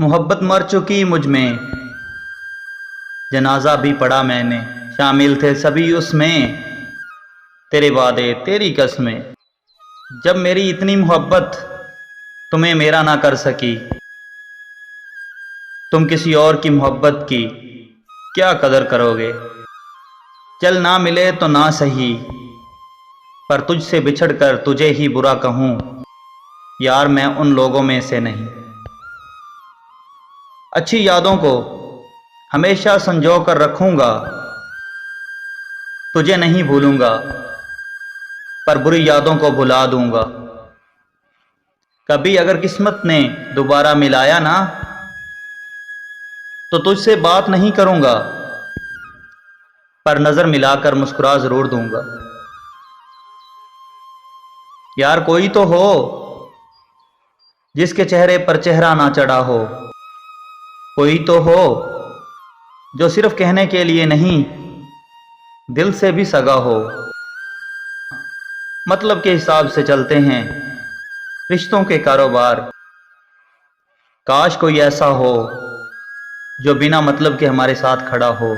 मोहब्बत मर चुकी मुझ में, जनाजा भी पढ़ा मैंने, शामिल थे सभी उसमें, तेरे वादे तेरी कसमें। जब मेरी इतनी मोहब्बत तुम्हें मेरा ना कर सकी, तुम किसी और की मोहब्बत की क्या कदर करोगे। चल ना मिले तो ना सही, पर तुझसे बिछड़ कर तुझे ही बुरा कहूँ, यार मैं उन लोगों में से नहीं। अच्छी यादों को हमेशा संजो कर रखूंगा, तुझे नहीं भूलूंगा, पर बुरी यादों को भुला दूंगा। कभी अगर किस्मत ने दोबारा मिलाया ना, तो तुझसे बात नहीं करूंगा, पर नजर मिलाकर मुस्कुरा जरूर दूंगा। यार कोई तो हो जिसके चेहरे पर चेहरा ना चढ़ा हो, कोई तो हो जो सिर्फ कहने के लिए नहीं दिल से भी सगा हो। मतलब के हिसाब से चलते हैं रिश्तों के कारोबार, काश कोई ऐसा हो जो बिना मतलब के हमारे साथ खड़ा हो।